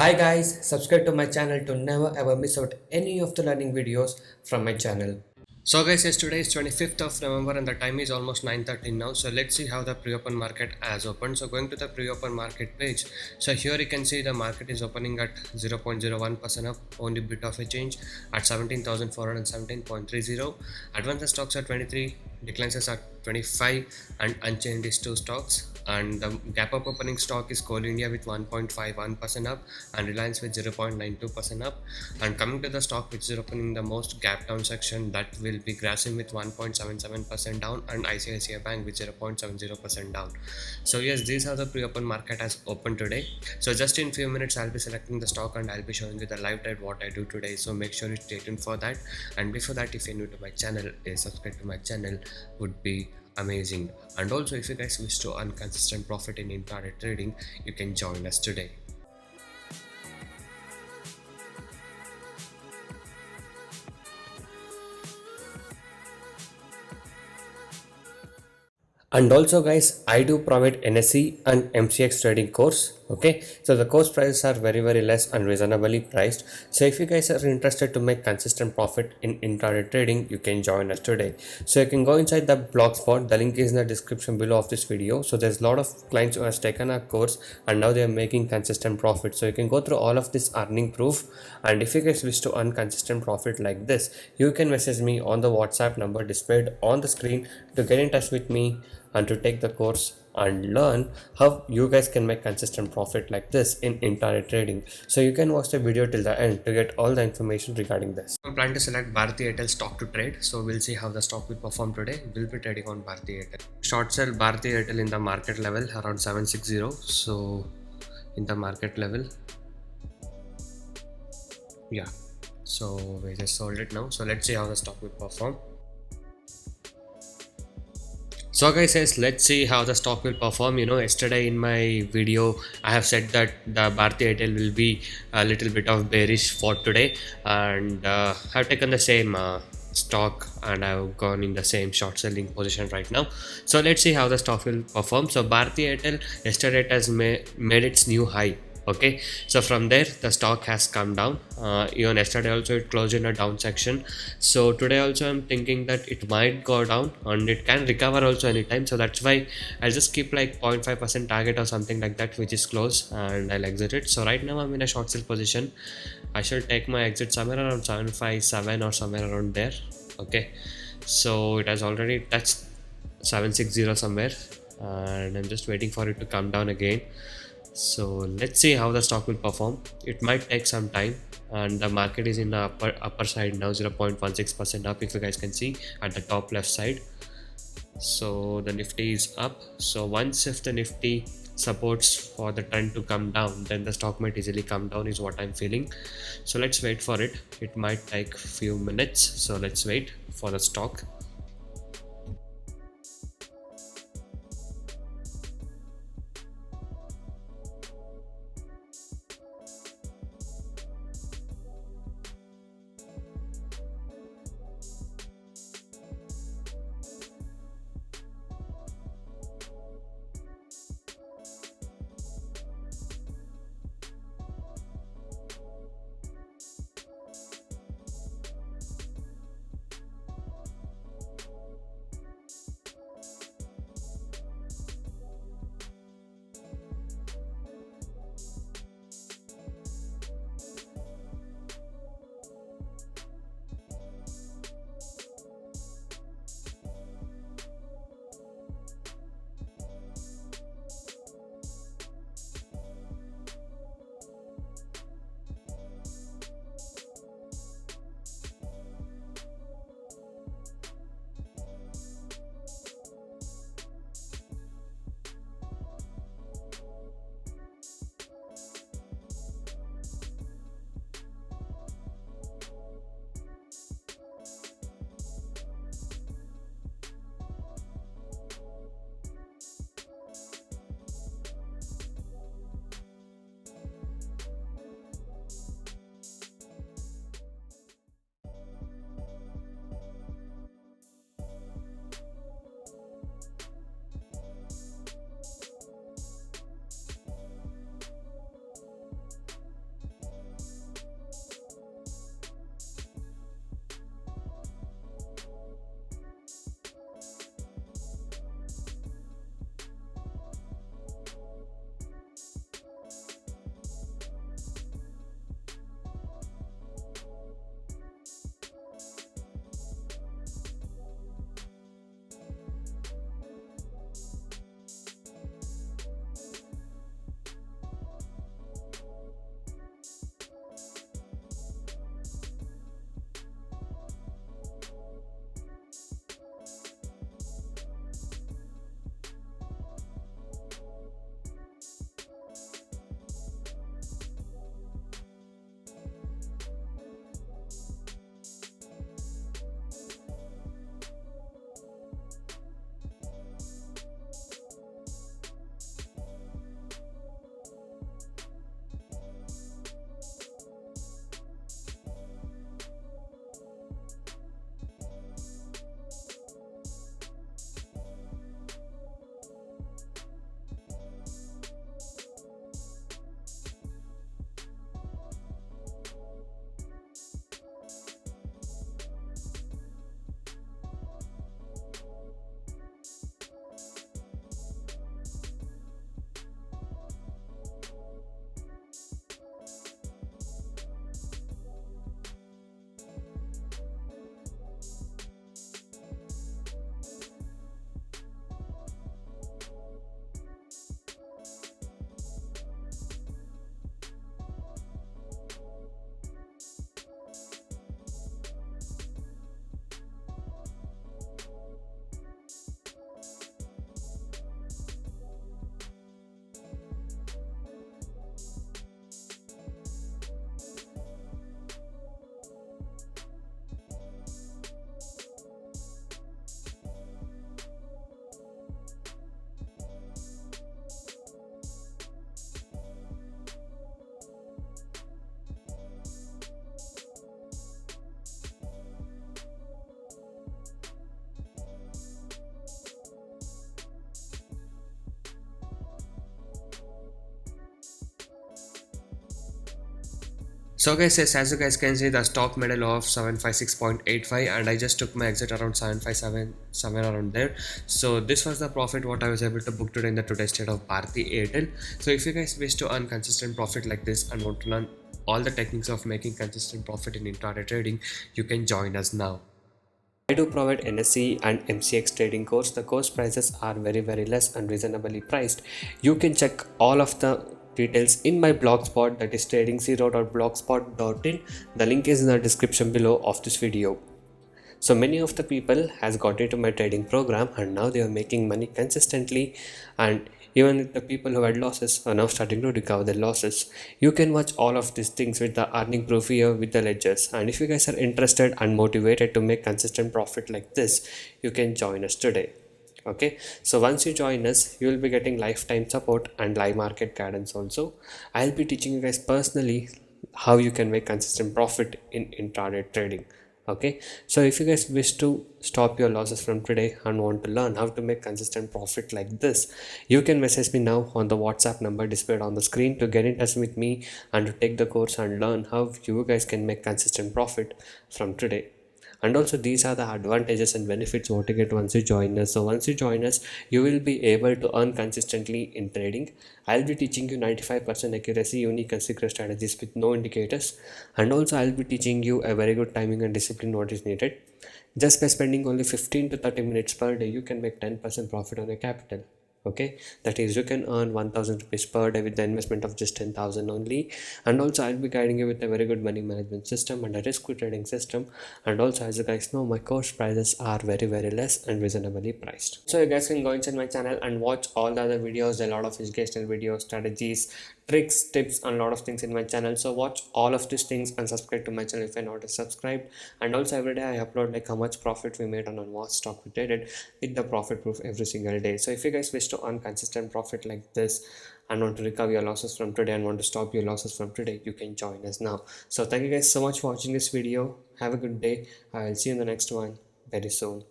Hi guys, subscribe to my channel to never ever miss out any of the learning videos from my channel. So guys, yes, today is 25th of November and the time is almost 9:30 now. So let's see how the pre-open market has opened. So going to the pre-open market page. So here you can see the market is opening at 0.01% up, only bit of a change at 17,417.30. Advanced stocks are 23, declines are 25 and unchanged is 2 stocks. And the gap up opening stock is Coal India with 1.51% up and Reliance with 0.92% up. And coming to the stock which is opening the most gap down section, that will be Grasim with 1.77% down and ICICI Bank with 0.70% down. So yes, these are the pre-open market has opened today. So just in few minutes I'll be selecting the stock and I'll be showing you the live trade what I do today. So make sure you stay tuned for that. And before that, if you're new to my channel, subscribe to my channel would be amazing. And also if you guys wish to earn consistent profit in intraday trading, you can join us today. And also guys, I do provide NSE and MCX trading course. Okay, so the course prices are very less and reasonably priced. So if you guys are interested to make consistent profit in intraday trading, you can join us today. So you can go inside the blogspot, the link is in the description below of this video. So there's a lot of clients who has taken our course and now they are making consistent profit. So you can go through all of this earning proof. And if you guys wish to earn consistent profit like this, you can message me on the WhatsApp number displayed on the screen to get in touch with me and to take the course and learn how you guys can make consistent profit like this in intraday trading. So you can watch the video till the end to get all the information regarding this. I'm planning to select Bharti Airtel stock to trade. So we'll see how the stock will perform today. We'll be trading on Bharti Airtel. Short sell Bharti Airtel in the market level around 760. So in the market level, yeah. So we just sold it now. So let's see how the stock will perform. So guys, yes, let's see how the stock will perform. Yesterday in my video I have said that the Bharti Airtel will be a little bit of bearish for today, and I've taken the same stock and I've gone in the same short selling position right now. So let's see how the stock will perform. So Bharti Airtel yesterday it has made its new high. Okay, so from there the stock has come down. Even yesterday also it closed in a down section. So today also I'm thinking that it might go down and it can recover also anytime. So that's why I'll just keep like 0.5% target or something like that which is close, and I'll exit it. So right now I'm in a short sell position. I shall take my exit somewhere around 757 or somewhere around there. Okay, so it has already touched 760 somewhere, and I'm just waiting for it to come down again. So let's see how the stock will perform. It might take some time, and the market is in the upper side now, 0.16% up, if you guys can see at the top left side. So the Nifty is up. So once if the Nifty supports for the trend to come down, then the stock might easily come down is what I'm feeling. So let's wait for it. It might take few minutes, so let's wait for the stock. So guys, yes, as you guys can see, the stock middle of 756.85, and I just took my exit around 757, somewhere around there. So this was the profit what I was able to book today in the today's trade of Bharti Airtel. So if you guys wish to earn consistent profit like this and want to learn all the techniques of making consistent profit in intraday trading, you can join us now. I do provide NSE and MCX trading course. The course prices are very less and reasonably priced. You can check all of the details in my blogspot, that is trading0.blogspot.in. The link is in the description below of this video. So many of the people has got into my trading program and now they are making money consistently, and even the people who had losses are now starting to recover their losses. You can watch all of these things with the earning proof here with the ledgers, and if you guys are interested and motivated to make consistent profit like this, you can join us today. Okay, so once you join us, you will be getting lifetime support and live market guidance also. I'll be teaching you guys personally how you can make consistent profit in intraday trading. Okay, so if you guys wish to stop your losses from today and want to learn how to make consistent profit like this, you can message me now on the WhatsApp number displayed on the screen to get in touch with me and to take the course and learn how you guys can make consistent profit from today. And also these are the advantages and benefits what you get once you join us. So once you join us, you will be able to earn consistently in trading. I'll be teaching you 95% accuracy unique and secret strategies with no indicators, and also I'll be teaching you a very good timing and discipline what is needed. Just by spending only 15 to 30 minutes per day, you can make 10% profit on your capital. Okay, that is, you can earn 1000 rupees per day with the investment of just 10,000 only. And also I'll be guiding you with a very good money management system and a risk trading system. And also, as you guys know, my course prices are very less and reasonably priced. So you guys can go inside my channel and watch all the other videos, a lot of educational videos, strategies, tricks, tips, and a lot of things in my channel. So watch all of these things and subscribe to my channel if you're not subscribed. And also every day I upload like how much profit we made on what stock we traded with the profit proof every single day. So if you guys wish to earn consistent profit like this and want to recover your losses from today and want to stop your losses from today, you can join us now. So thank you guys so much for watching this video. Have a good day. I will see you in the next one very soon.